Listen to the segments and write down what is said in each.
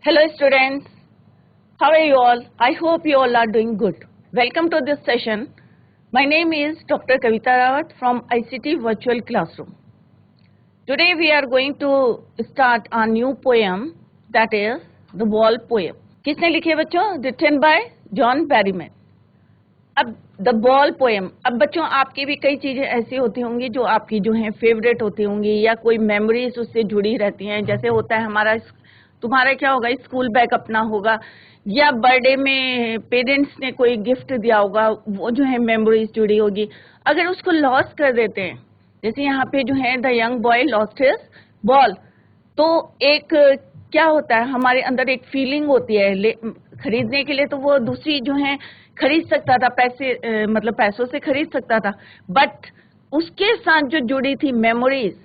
Hello students, how are you all? I hope you all are doing good. Welcome to this session. My name is Dr. Kavita Rawat from ICT Virtual Classroom. Today we are going to start a new poem, that is The Wall Poem. किसने लिखी है बच्चों? Written by John Berryman. अब the ball poem, अब बच्चों आपकी भी कई चीजें ऐसी होती होंगी जो आपकी जो है फेवरेट होती होंगी या कोई मेमोरीज उससे जुड़ी रहती हैं। जैसे होता है हमारा, तुम्हारा क्या होगा, स्कूल बैग अपना होगा या बर्थडे में पेरेंट्स ने कोई गिफ्ट दिया होगा, वो जो है मेमोरीज जुड़ी होगी। अगर उसको लॉस कर देते हैं, जैसे यहाँ पे जो है the young boy lost his ball, तो एक क्या होता है हमारे अंदर एक फीलिंग होती है खरीदने के लिए, तो वो दूसरी जो है खरीद सकता था, पैसे मतलब पैसों से खरीद सकता था, बट उसके साथ जो जुड़ी थी मेमोरीज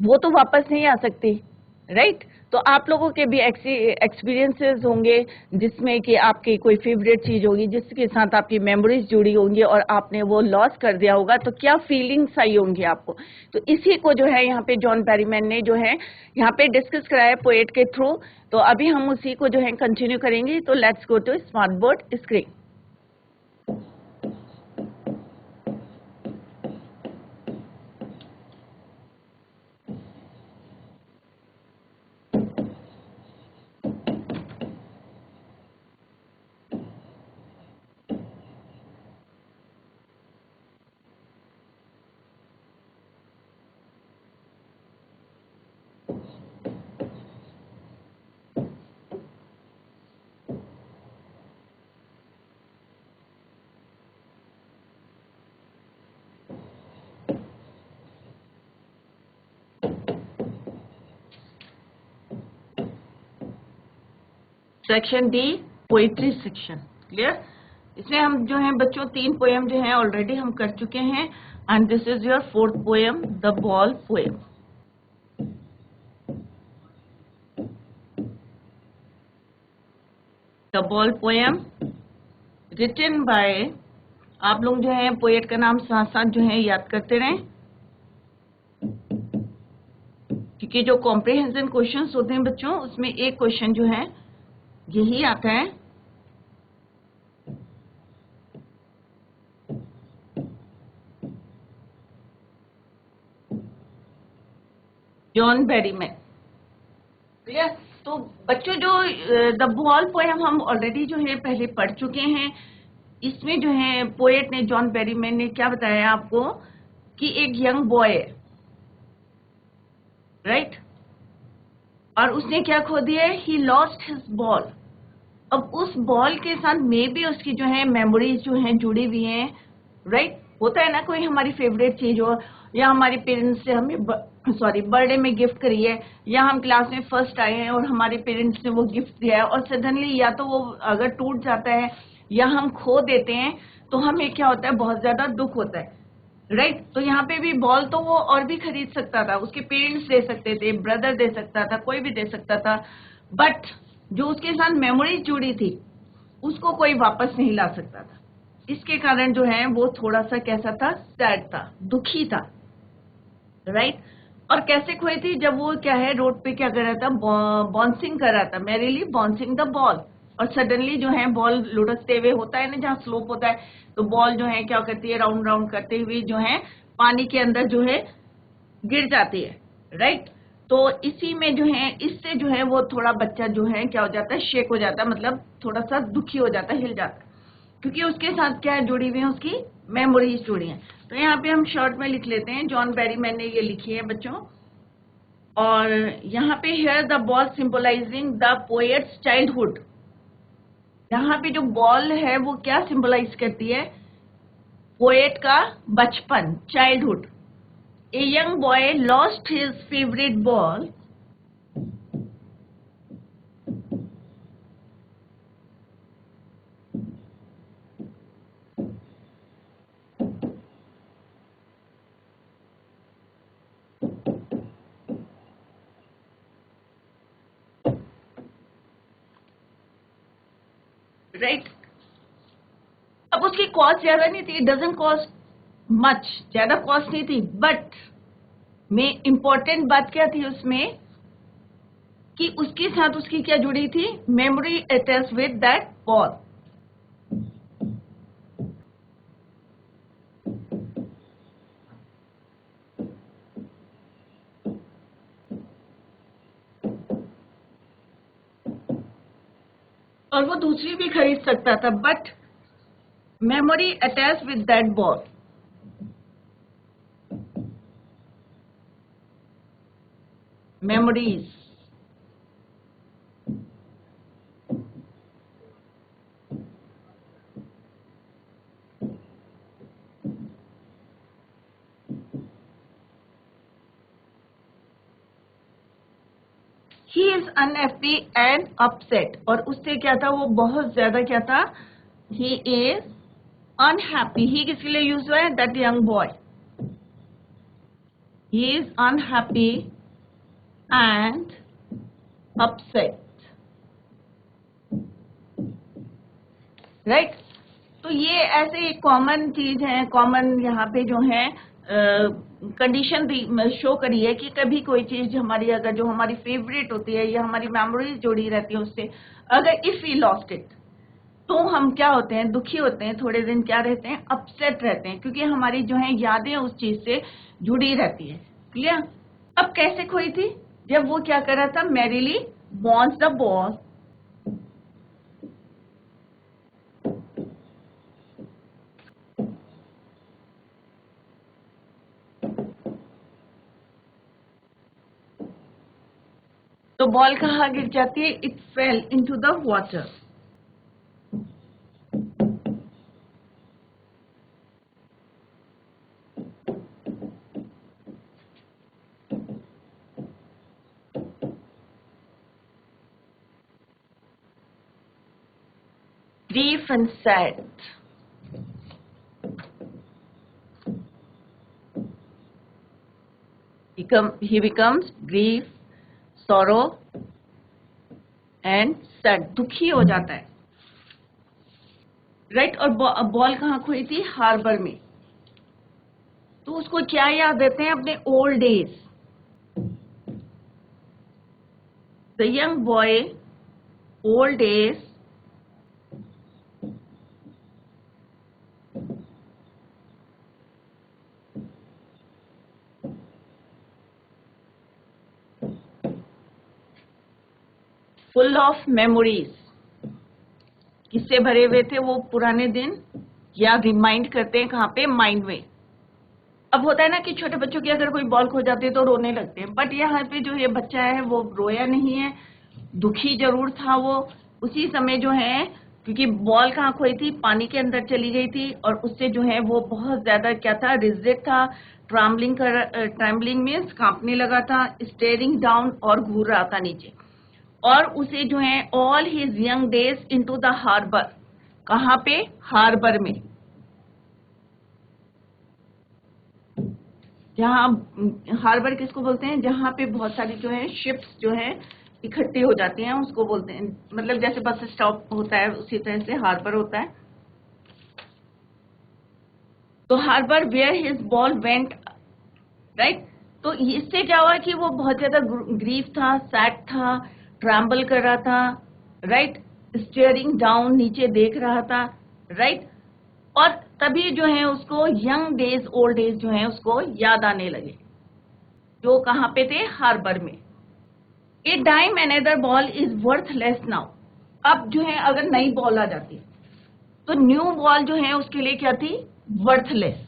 वो तो वापस नहीं आ सकती, राइट? तो आप लोगों के भी एक्सपीरियंसेस होंगे जिसमें कि आपकी कोई फेवरेट चीज होगी जिसके साथ आपकी मेमोरीज जुड़ी होंगी और आपने वो लॉस कर दिया होगा, तो क्या फीलिंग्स आई होंगी आपको। तो इसी को जो है यहाँ पे जॉन बेरीमैन ने जो है यहाँ पे डिस्कस कराया पोएट के थ्रू। तो अभी हम उसी को जो है कंटिन्यू करेंगे। तो let's go to smart board screen. Section D, poetry section, clear? इसमें हम जो है बच्चों 3 पोएम जो है ऑलरेडी हम कर चुके हैं, and this is your 4th poem, the ball poem. The ball poem written by, आप लोग जो है पोएट का नाम साथ साथ जो है याद करते रहें, क्योंकि जो कॉम्प्रिहेंशन क्वेश्चंस होते हैं बच्चों उसमें एक क्वेश्चन जो है यही आता है। John Berryman, clear? तो बच्चों जो द बॉल पोएम हम ऑलरेडी जो है पहले पढ़ चुके हैं। इसमें जो है पोएट ने, जॉन बेरीमैन ने क्या बताया आपको कि एक यंग बॉय है, राइट? और उसने क्या खो दिया, ही लॉस्ट हिज बॉल। अब उस बॉल के साथ में भी उसकी जो है मेमोरीज जो है जुड़ी हुई हैं, राइट? होता है ना, कोई हमारी फेवरेट चीज हो या हमारे पेरेंट्स से हमें बर्थडे में गिफ्ट करी है, या हम क्लास में फर्स्ट आए हैं और हमारे पेरेंट्स ने वो गिफ्ट दिया है, और सडनली या तो वो अगर टूट जाता है या हम खो देते हैं तो हमें क्या होता है, बहुत ज्यादा दुख होता है, राइट? तो यहाँ पे भी बॉल तो वो और भी खरीद सकता था, उसके पेरेंट्स दे सकते थे, ब्रदर दे सकता था, कोई भी दे सकता था, बट जो उसके साथ मेमोरीज जुड़ी थी उसको कोई वापस नहीं ला सकता था। इसके कारण जो है वो थोड़ा सा कैसा था, सैड था, दुखी था, राइट? और कैसे खोई थी, जब वो क्या है रोड पे क्या कर रहा था, बाउंसिंग कर रहा था, मैरीली बाउंसिंग द बॉल, और सडनली जो है बॉल लुढ़कते हुए, होता है ना जहाँ स्लोप होता है, तो बॉल जो है क्या करती है, राउंड राउंड करते हुए जो है पानी के अंदर जो है गिर जाती है, राइट? तो इसी में जो है, इससे जो है वो थोड़ा बच्चा जो है क्या हो जाता है, शेक हो जाता है, मतलब थोड़ा सा दुखी हो जाता है, हिल जाता है, क्योंकि उसके साथ क्या है, जुड़ी हुई है, उसकी मेमोरीज जुड़ी हैं। तो यहाँ पे हम शॉर्ट में लिख लेते हैं, जॉन बेरीमैन ने ये लिखी है बच्चों। और यहाँ पे here the ball symbolising the poet's childhood, यहाँ पे जो बॉल है वो क्या सिंबलाइज करती है, पोएट का बचपन, childhood. A young boy lost his favorite ball right? अब उसकी कॉस्ट ज्यादा नहीं थी, डजंट कॉस्ट मच, ज्यादा कॉस्ट नहीं थी, बट में इंपॉर्टेंट बात क्या थी उसमें, कि उसके साथ उसकी क्या जुड़ी थी, memory attach with that ball. और वो दूसरी भी खरीद सकता था, but memory attach with that ball. Memories, he is unhappy and upset. और उससे क्या था, वो बहुत ज्यादा क्या था, ही इज अनहैप्पी। ही किसके लिए यूज हुआ है, that young boy. He is unhappy and upset, right. तो ये ऐसे कॉमन चीज है, कॉमन यहाँ पे जो है कंडीशन शो करी है कि कभी कोई चीज हमारी, अगर जो हमारी फेवरेट होती है या हमारी मेमोरीज जुड़ी रहती है उससे, अगर इफ वी लॉस्ट इट, तो हम क्या होते हैं, दुखी होते हैं, थोड़े दिन क्या रहते हैं, अपसेट रहते हैं, क्योंकि हमारी जो है यादें उस चीज से जुड़ी रहती है। क्लियर। अब कैसे खोई थी, जब वो क्या कर रहा था, मैरिली वॉन्ट्स द बॉल। तो बॉल कहाँ गिर जाती है, it fail into the water. Grief and sad. He becomes grief, sorrow and sad. दुखी हो जाता है, राइट। और बॉल कहाँ खोई थी, हार्बर में। तो उसको क्या याद देते हैं, अपने old days. The young boy old days full of memories. किससे भरे हुए थे वो पुराने दिन, या रिमाइंड करते हैं कहाँ पे, माइंड में। अब होता है ना कि छोटे बच्चों की अगर कोई बॉल खो जाती है तो रोने लगते हैं, बट यहाँ पे जो ये बच्चा है वो रोया नहीं है, दुखी जरूर था वो उसी समय जो है, क्योंकि बॉल कहाँ खोई थी, पानी के अंदर चली गई थी, और उससे जो है वो बहुत ज्यादा क्या था, रिजिड था, ट्रैम्बलिंग मीन्स कांपने लगा था, स्टेयरिंग डाउन और घूर रहा था नीचे। और उसे जो है all his young days into the harbour. कहाँ पे, हार्बर में, जहाँ हार्बर किसको बोलते हैं, जहाँ पे बहुत सारी जो है शिप्स जो है इकट्ठी हो जाती हैं, उसको बोलते हैं, मतलब जैसे बस स्टॉप होता है उसी तरह से हार्बर होता है। तो harbour where his ball went, right. तो इससे क्या हुआ कि वो बहुत ज्यादा ग्रीफ था, सैड था, ट्रैम्बल कर रहा था, राइट, स्टेयरिंग डाउन, नीचे देख रहा था, राइट। और तभी जो है उसको यंग डेज ओल्ड डेज जो है उसको याद आने लगे, जो कहाँ पे थे, हार्बर में। A dime another ball is worthless now. अब जो है अगर नई बॉल आ जाती तो न्यू बॉल जो है उसके लिए क्या थी, वर्थलेस।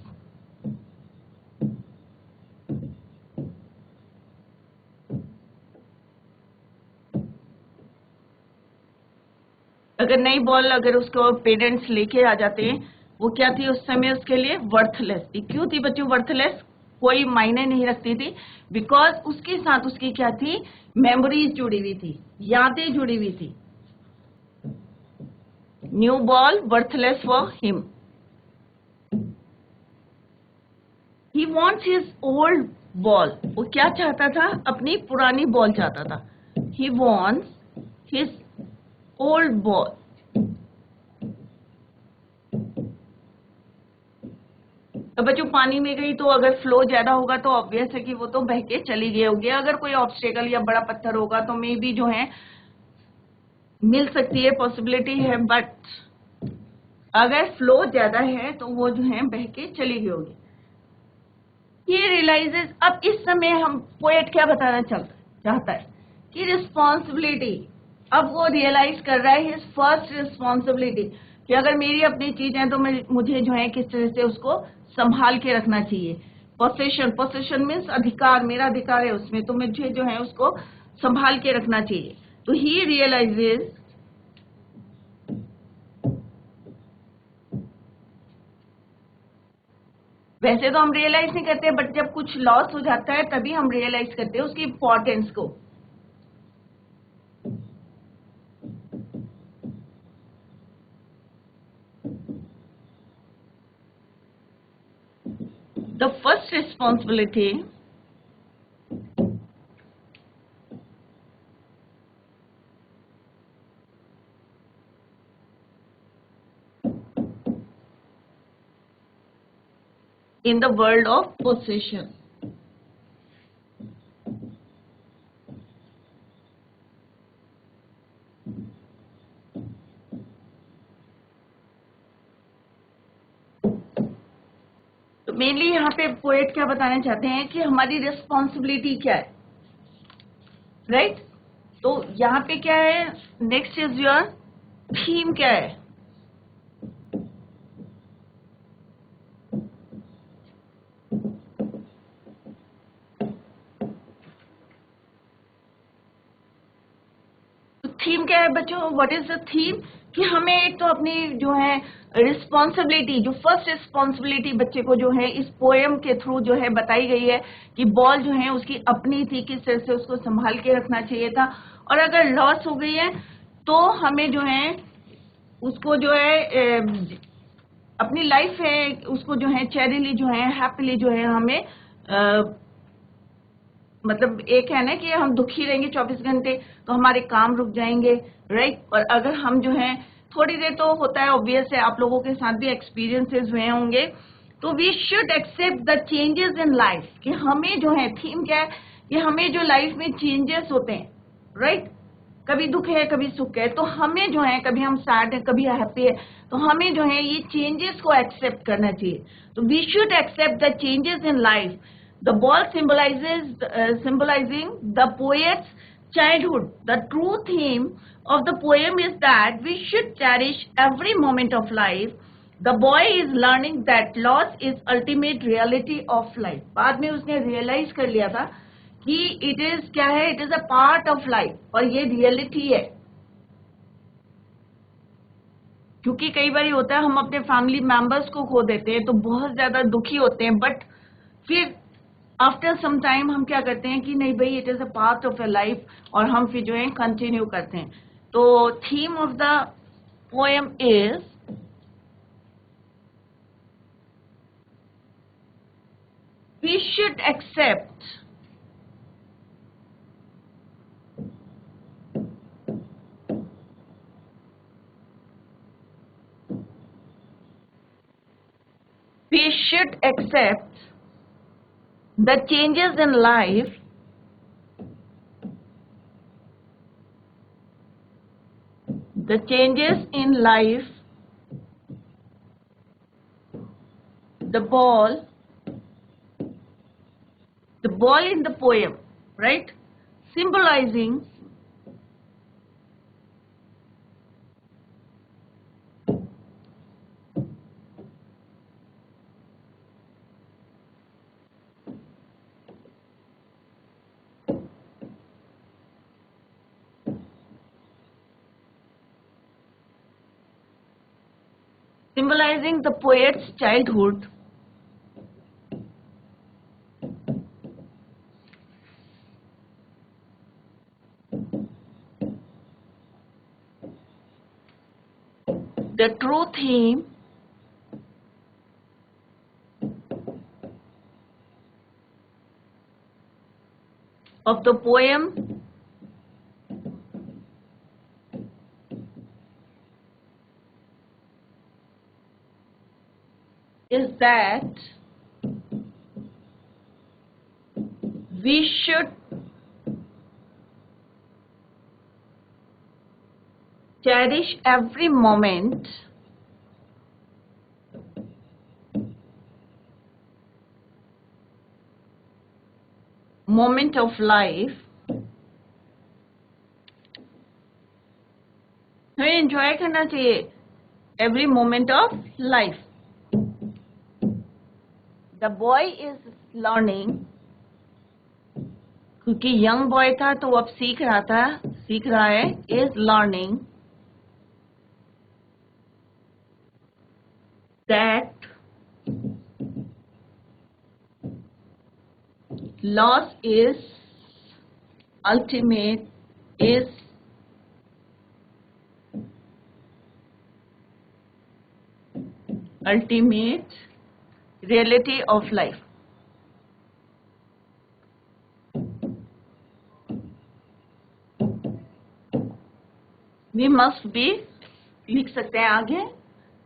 अगर नई बॉल अगर उसको पेरेंट्स लेके आ जाते हैं, वो क्या थी उस समय उसके लिए, वर्थलेस थी। क्यों थी बच्चों वर्थलेस, कोई मायने नहीं रखती थी, बिकॉज उसके साथ उसकी क्या थी, मेमोरीज जुड़ी हुई थी, यादें जुड़ी हुई थी। New ball worthless for him. He wants his old ball. वो क्या चाहता था, अपनी पुरानी बॉल चाहता था। He wants his old ball. तो बच्चों पानी में गई तो अगर फ्लो ज्यादा होगा तो ऑब्वियस है कि वो तो बह के चली गई होगी। अगर कोई ऑब्स्टेकल या बड़ा पत्थर होगा तो मे बी जो है मिल सकती है, पॉसिबिलिटी है, बट अगर फ्लो ज्यादा है तो वो जो है बह के चली गई होगी। ये रियलाइजेस, अब इस समय हम पोएट क्या बताना चाहता है कि रिस्पॉन्सिबिलिटी, अब वो रियलाइज कर रहा है हिज फर्स्ट रिस्पॉन्सिबिलिटी कि अगर मेरी अपनी चीज है तो मुझे जो है किस तरह से उसको संभाल के रखना चाहिए। पोसेशन, पोसेशन मीन्स अधिकार, मेरा अधिकार है उसमें, तो मुझे जो है उसको संभाल के रखना चाहिए। तो ही रियलाइजेज वैसे तो हम रियलाइज नहीं करते, बट जब कुछ लॉस हो जाता है तभी हम रियलाइज करते हैं उसकी इंपॉर्टेंस को। The first responsibility in the world of possession. तो मेनली यहाँ पे पोएट क्या बताना चाहते हैं कि हमारी रिस्पॉन्सिबिलिटी क्या है, राइट? तो यहाँ पे क्या है, नेक्स्ट इज योर थीम क्या है? तो थीम क्या है बच्चों, व्हाट इज द थीम? कि हमें एक तो अपनी जो है रिस्पॉन्सिबिलिटी, जो फर्स्ट रिस्पॉन्सिबिलिटी बच्चे को जो है इस पोएम के थ्रू जो है बताई गई है कि बॉल जो है उसकी अपनी थी, किस तरह से उसको संभाल के रखना चाहिए था, और अगर लॉस हो गई है तो हमें जो है उसको जो है अपनी लाइफ है उसको जो है चैरिली जो है हैप्पीली जो है हमें मतलब एक है ना कि हम दुखी रहेंगे 24 घंटे तो हमारे काम रुक जाएंगे, राइट? और अगर हम जो है थोड़ी देर, तो होता है, ऑब्वियस है, आप लोगों के साथ भी एक्सपीरियंसेस हुए होंगे, तो we should accept the changes in life, कि हमें जो है थीम क्या है कि हमें जो लाइफ में चेंजेस होते हैं, राइट? कभी दुख है कभी सुख है, तो हमें जो है कभी हम सैड है कभी हैप्पी है, तो हमें जो है ये चेंजेस को एक्सेप्ट करना चाहिए। तो we should accept the changes in life. The ball symbolizing the poet's childhood. The true theme of the poem is that we should cherish every moment of life. The boy is learning that loss is ultimate reality of life. बाद में उसने realize कर लिया था कि it is क्या है, it is a part of life, और ये reality है। क्योंकि कई बार होता है हम अपने फैमिली मेंबर्स को खो देते हैं तो बहुत ज्यादा दुखी होते हैं, बट फिर आफ्टर सम टाइम हम क्या करते हैं कि नहीं भाई, it is a part of a life, और हम फिर जो है कंटिन्यू करते हैं। तो theme of the poem is we should accept we should accept the changes in life the changes in life the ball in the poem, right, symbolizing the poet's childhood, the true theme of the poem is that we should cherish every moment of life, हमें enjoy करना चाहिए every moment of life. The boy is learning, क्योंकि young boy था तो वो अब सीख रहा है, is learning that loss is ultimate reality of life. We must be, लिख सकते हैं आगे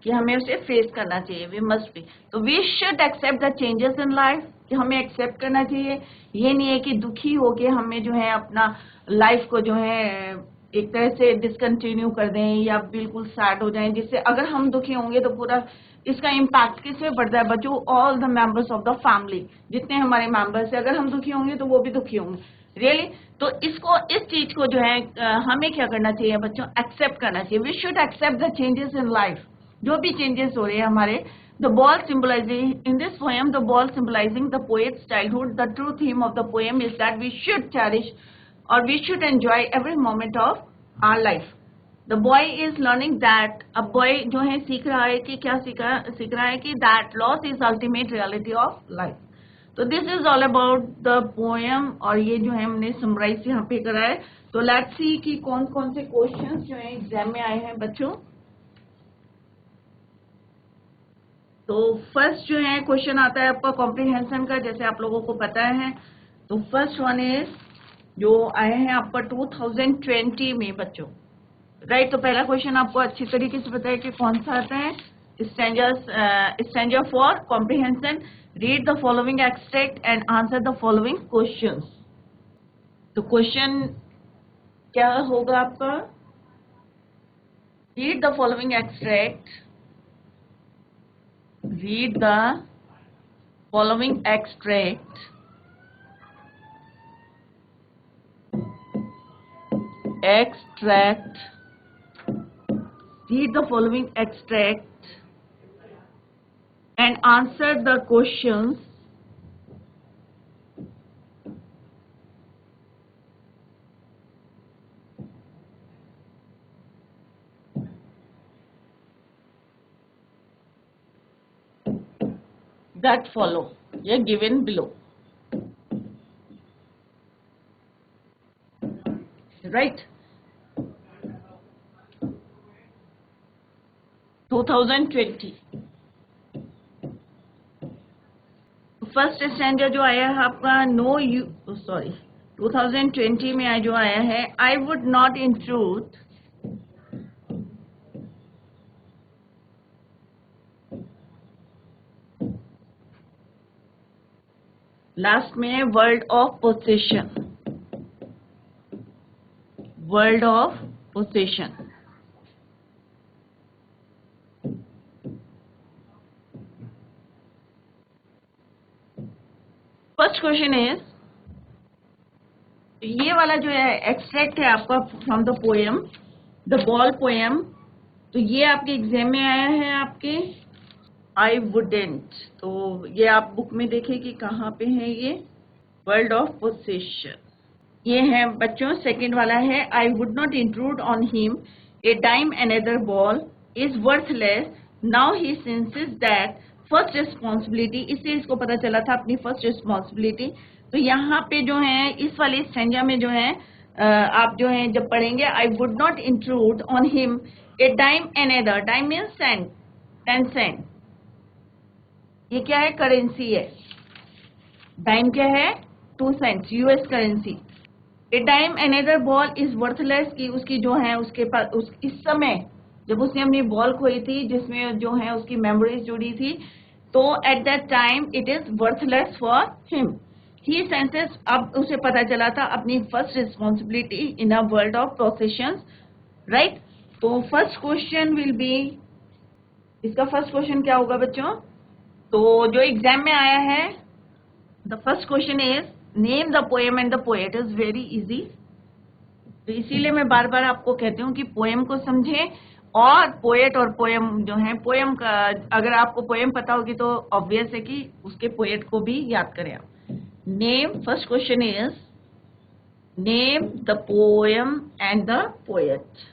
कि हमें उसे फेस करना चाहिए. We must be, तो we should accept the changes in life, कि हमें एक्सेप्ट करना चाहिए. ये नहीं है कि दुखी होके हमें जो है अपना लाइफ को जो है एक तरह से डिसकंटिन्यू कर दें या बिल्कुल सैड हो जाएं, जिससे अगर हम दुखी होंगे तो पूरा इसका इम्पैक्ट किस पे पड़ता है बच्चों? All the members of the family, जितने हमारे मेंबर्स हैं, अगर हम दुखी होंगे तो वो भी दुखी होंगे. रियली तो इस चीज को जो है हमें क्या करना चाहिए बच्चों? एक्सेप्ट करना चाहिए. We should accept the changes in life, जो भी चेंजेस हो रहे हैं हमारे. The ball symbolising in this poem, the ball symbolising the poet's childhood. The true theme of the poem is that we should cherish और we should enjoy every moment of our life. The boy is learning that, अब boy जो है सीख रहा है कि क्या सीख रहा है कि that loss is ultimate reality of life. तो this is all about the poem, और ये जो है हमने समराइज यहाँ पे करा है. तो लेट्स सी कि कौन कौन से क्वेश्चंस जो है एग्जाम में आए हैं बच्चों. तो फर्स्ट जो है क्वेश्चन आता है आपका कॉम्प्रिहेंशन का, जैसे आप लोगों को पता है. तो फर्स्ट वन इज जो आए हैं आपका 2020 में बच्चों, राइट. तो पहला क्वेश्चन आपको अच्छी तरीके से पता है कि कौन सा आता है. Stanza for comprehension, read the following extract and answer the following questions. तो क्वेश्चन क्या होगा आपका? Read the following extract, read the following extract read the following extract and answer the questions that follow, yeah, given below, right. 2020 first standard जो आया है आपका, no you 2020 में जो आया है, I would not intrude last में world of possession, first question is, ये वाला जो है एक्सट्रैक्ट है आपका from the poem the ball poem. तो ये आपके एग्जाम में आया है आपके आई वुडेंट. तो ये आप बुक में देखिए कि कहाँ पे है ये वर्ल्ड ऑफ पोसेशन. ये है बच्चों सेकंड वाला है, I would not intrude on him a dime another ball is worthless now he senses that first responsibility. इससे इसको पता चला था अपनी फर्स्ट रिस्पॉन्सिबिलिटी. तो यहाँ पे जो है इस वाली स्टैंजा में जो है आप जो है जब पढ़ेंगे, I would not intrude on him a dime another, dime means cent, 10 cent. ये क्या है? करेंसी है. टाइम क्या है? 2 cents US currency. A dime another ball is worthless, की उसकी जो है उसके पास इस समय जब उसने अपनी बॉल खोई थी जिसमें जो है उसकी मेमोरीज जुड़ी थी, तो at that time it is worthless for him. He senses, अब उसे पता चला था अपनी first responsibility in a world of professions, right. तो फर्स्ट क्वेश्चन विल बी, इसका फर्स्ट क्वेश्चन क्या होगा बच्चों? तो जो एग्जाम में आया है, the first question is name the poem and the poet. Is very easy. तो इसीलिए मैं बार बार आपको कहती हूँ कि पोएम को समझें और पोएट और पोएम जो है, पोएम का अगर आपको पोएम पता होगी तो ऑब्वियस है कि उसके पोएट को भी याद करें आप। Name, first question is name the poem and the poet.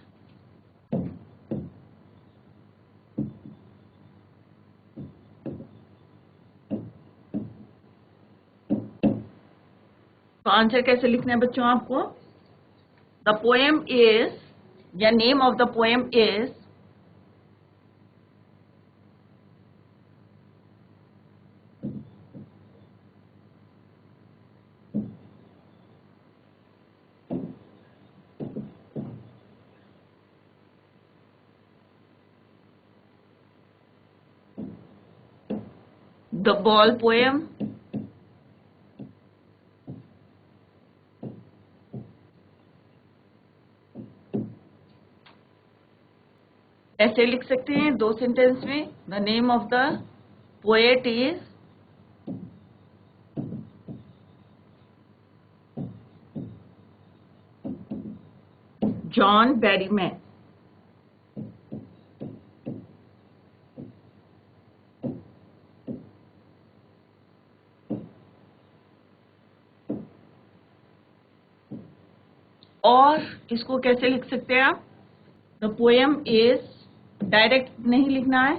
तो आंसर कैसे लिखना है बच्चों आपको? द पोएम इज, या name of the poem is the ball poem. ऐसे लिख सकते हैं दो सेंटेंस में, the name of the poet is John Berryman. और इसको कैसे लिख सकते हैं आप? द पोएम इज, डायरेक्ट नहीं लिखना है,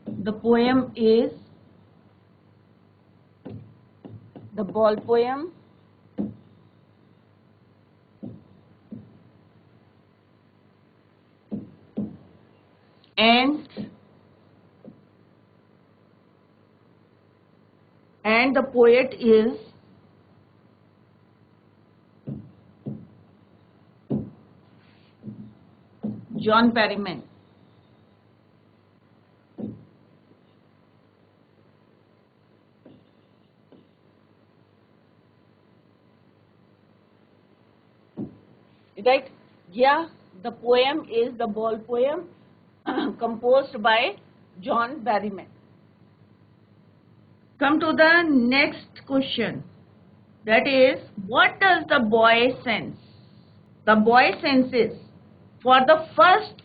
the poem is the ball poem and the poet is John Berryman. Right? Yeah, the poem is the ball poem composed by John Berryman. Come to the next question. That is, what does the boy sense? The boy senses for the first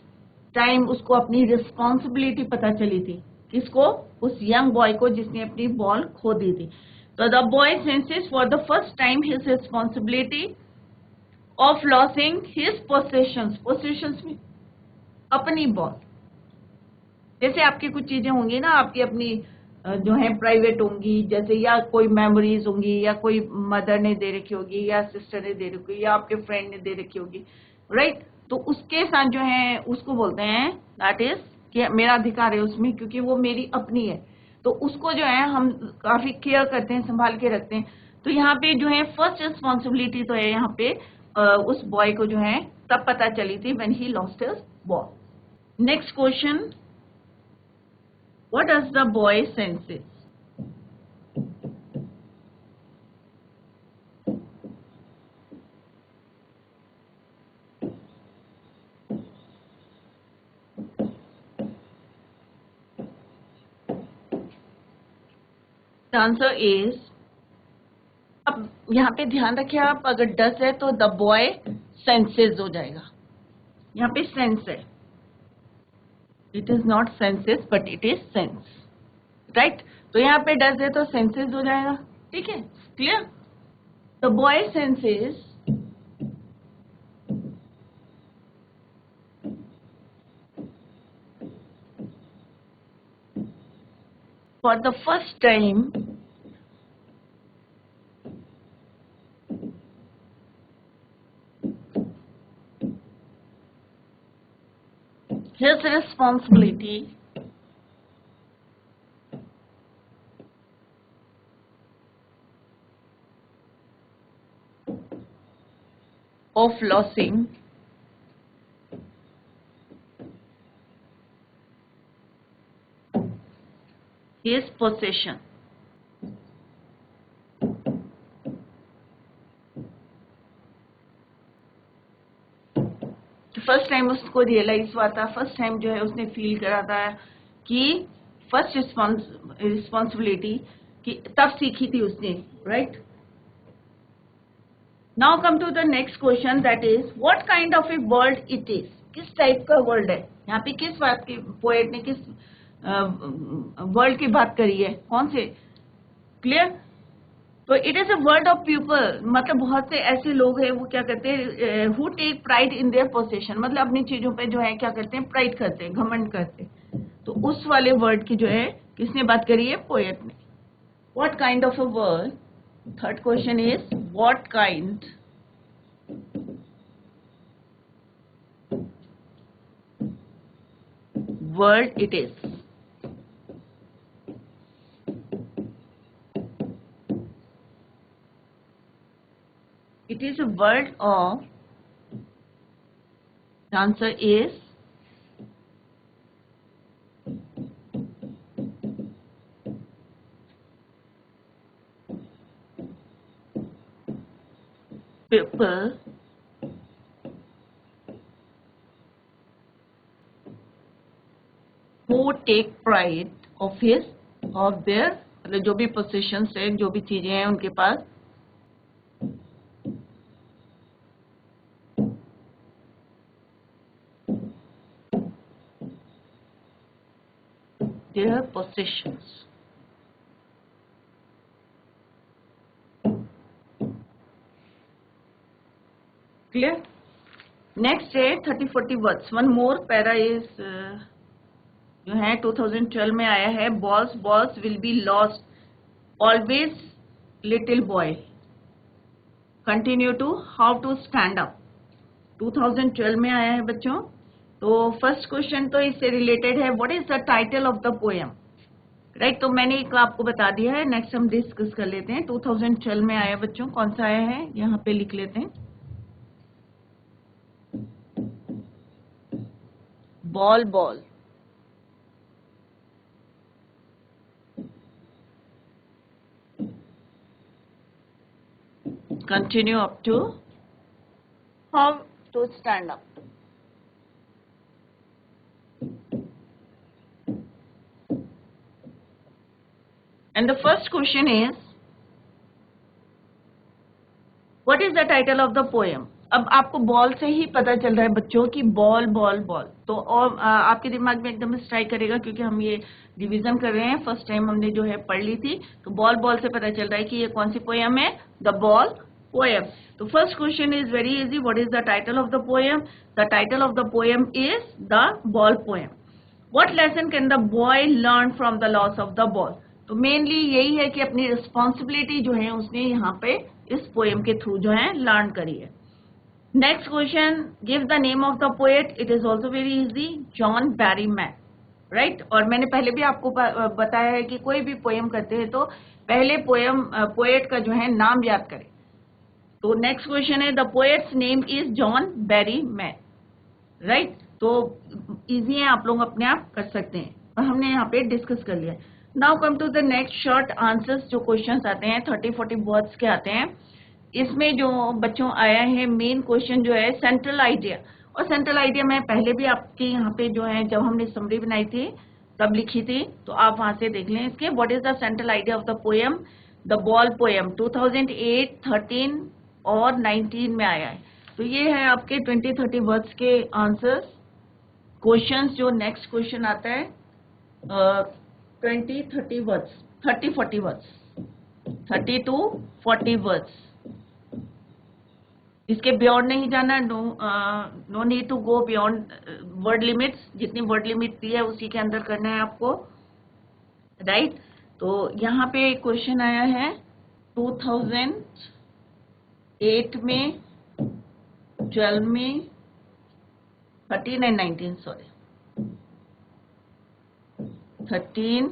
time उसको अपनी responsibility पता चली थी। किसको? उस young boy को जिसने अपनी बॉल खो दी थी। तो the boy senses for the first time his responsibility of losing his possessions. Possessions में अपनी बॉल, जैसे आपकी कुछ चीजें होंगी ना, आपकी अपनी जो है प्राइवेट होंगी, जैसे या कोई मेमोरीज होंगी, या कोई मदर ने दे रखी होगी, या सिस्टर ने दे रखी होगी, या आपके फ्रेंड ने दे रखी होगी, राइट। तो उसके साथ जो है उसको बोलते हैं दैट इज कि मेरा अधिकार है उसमें, क्योंकि वो मेरी अपनी है। तो उसको जो है हम काफी केयर करते हैं, संभाल के रखते हैं। तो यहाँ पे जो है फर्स्ट रिस्पॉन्सिबिलिटी तो है यहाँ पे उस बॉय को जो है तब पता चली थी when he lost his ball. Next question, what does the boy senses? The answer is, अब यहाँ पे ध्यान रखिए आप, अगर डस है तो द बॉय सेंसेस हो जाएगा। यहाँ पे सेंस है, it is not senses but it is sense, right. तो यहाँ पे डस है तो सेंसेस हो जाएगा, ठीक है, clear. The boy senses for the first time his responsibility of losing his possession. First time उसको रियलाइज हुआ था, फर्स्ट टाइम जो है उसने फील करा था कि फर्स्ट रिस्पॉन्सिबिलिटी कि तब सीखी थी उसने, right. Now come to the next question, that is what kind of a world it is. किस टाइप का वर्ल्ड है, यहाँ पे किस बात की पोएट ने किस वर्ल्ड की बात करी है, कौन से, क्लियर। तो it is a world of people, मतलब बहुत से ऐसे लोग हैं वो क्या करते हैं, who take pride in their possession, मतलब अपनी चीजों पे जो है क्या करते हैं, प्राइड करते हैं, घमंड करते हैं। तो उस वाले वर्ल्ड की जो है किसने बात करी है, पोएट ने। What kind of a world, third question is what kind world it is. It is a world of, the answer is people who take pride of their, मतलब जो भी possessions है, जो भी चीजें हैं उनके पास, their possessions। क्लियर। नेक्स्ट है 30-40 words, one more para is जो है 2012 में आया है, balls balls will be lost always little boy continue to how to stand up. 2012 में आया है बच्चों। तो फर्स्ट क्वेश्चन तो इससे रिलेटेड है, what is the title of the poem, right. तो मैंने एक आपको बता दिया है, नेक्स्ट हम डिस्कस कर लेते हैं। 2012 में आया बच्चों, कौन सा आया है, यहाँ पे लिख लेते हैं, ball ball. Continue up to how to stand up. And the first question is what is the title of the poem. अब आपको बॉल से ही पता चल रहा है बच्चों की बॉल बॉल बॉल, तो और आपके दिमाग में एकदम स्ट्राइक करेगा क्योंकि हम ये रिवीजन कर रहे हैं, फर्स्ट टाइम हमने जो है पढ़ ली थी। तो बॉल बॉल से पता चल रहा है कि ये कौन सी पोएम है, द बॉल पोएम। तो first question is very easy, what is the title of the poem. The title of the poem is the ball poem. What lesson can the boy learn from the loss of the ball. तो mainly यही है कि अपनी responsibility जो है उसने यहाँ पे इस पोएम के थ्रू जो है लर्न करी है। Next question, give the name of the poet. It is also very easy, John Berryman, right. और मैंने पहले भी आपको बताया है कि कोई भी पोएम करते हैं तो पहले पोएट का जो है नाम याद करें। तो नेक्स्ट क्वेश्चन है, the poets name is John Berryman, right. तो इजी है, आप लोग अपने आप कर सकते हैं, और हमने यहाँ पे डिस्कस कर लिया। Now come to the next short answers, जो क्वेश्चंस आते हैं 30-40 वर्ड्स के आते हैं। इसमें जो बच्चों आया है मेन क्वेश्चन जो है सेंट्रल आइडिया, और सेंट्रल आइडिया मैं पहले भी आपके यहाँ पे जो है जब हमने समरी बनाई थी तब लिखी थी, तो आप वहां से देख लें इसके। What is the central idea of the poem, the ball poem, 2008, 13 और 19 में आया है। तो ये है आपके 20-30 वर्ड्स के आंसर्स क्वेश्चंस। जो नेक्स्ट क्वेश्चन आता है 20-30 वर्ड्स, 30-40 वर्ड्स, 30 to 40 वर्ड्स, इसके बियॉन्ड नहीं जाना, no need to go beyond word limits, जितनी वर्ड लिमिट दी है उसी के अंदर करना है आपको, राइट। तो यहाँ पे क्वेश्चन आया है 2008 में, 12 में, 13 एंड 19, सॉरी 13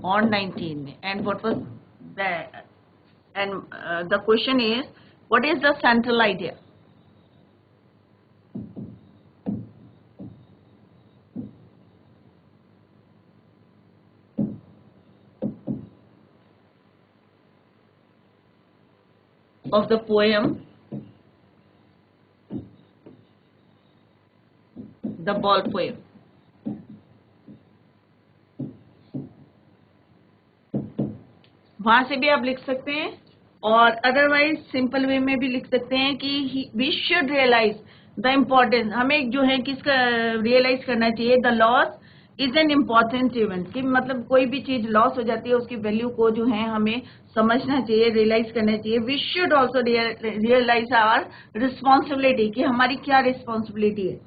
और 19 में, and what was the, and the question is what is the central idea. of the poem the ball poem. वहां से भी आप लिख सकते हैं और अदरवाइज सिंपल वे में भी लिख सकते हैं कि we should realise the importance, हमें जो है किसका रियलाइज करना चाहिए, the loss is an important event, कि मतलब कोई भी चीज लॉस हो जाती है उसकी वैल्यू को जो है हमें समझना चाहिए, रियलाइज करना चाहिए। We should also realise our responsibility, कि हमारी क्या रिस्पॉन्सिबिलिटी है,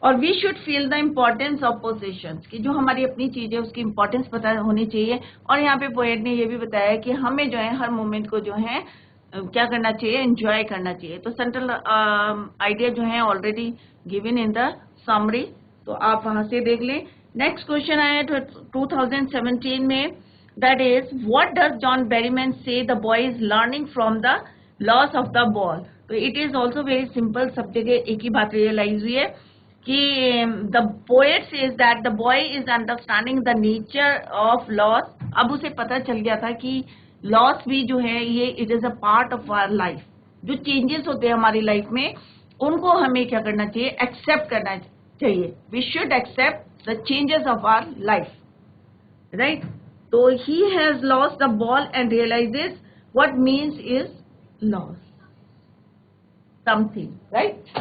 और we should feel the importance of possessions, कि जो हमारी अपनी चीज है उसकी इम्पोर्टेंस पता होनी चाहिए। और यहाँ पे पोएट ने ये भी बताया कि हमें जो है हर मोमेंट को जो है क्या करना चाहिए, एंजॉय करना चाहिए। तो सेंट्रल आइडिया जो है already given in the summary, तो आप वहां से देख लें। नेक्स्ट क्वेश्चन आया 2017 में, that is what does John Berryman say the boy is learning from the loss of the ball. तो it is also very simple, सब जगह एक ही बात रियलाइज हुई है कि the poet says that the boy is understanding the nature of loss. अब उसे पता चल गया था कि लॉस भी जो है ये it is a part of our life, जो चेंजेस होते हैं हमारी लाइफ में उनको हमें क्या करना चाहिए, एक्सेप्ट करना चाहिए। We should accept the changes of our life, right. तो he has lost the ball and realises what means is loss something, right.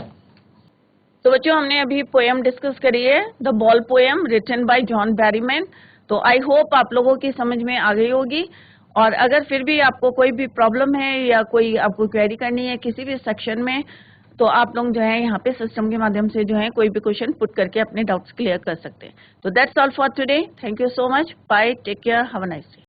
तो बच्चों हमने अभी पोएम डिस्कस करी है, the ball poem written by John Berryman. तो I hope आप लोगों की समझ में आ गई होगी, और अगर फिर भी आपको कोई भी प्रॉब्लम है या कोई आपको क्वेरी करनी है किसी भी सेक्शन में, तो आप लोग जो है यहाँ पे सिस्टम के माध्यम से जो है कोई भी क्वेश्चन पुट करके अपने डाउट्स क्लियर कर सकते हैं। तो that's all for today, thank you so much, bye, take care, have a nice day.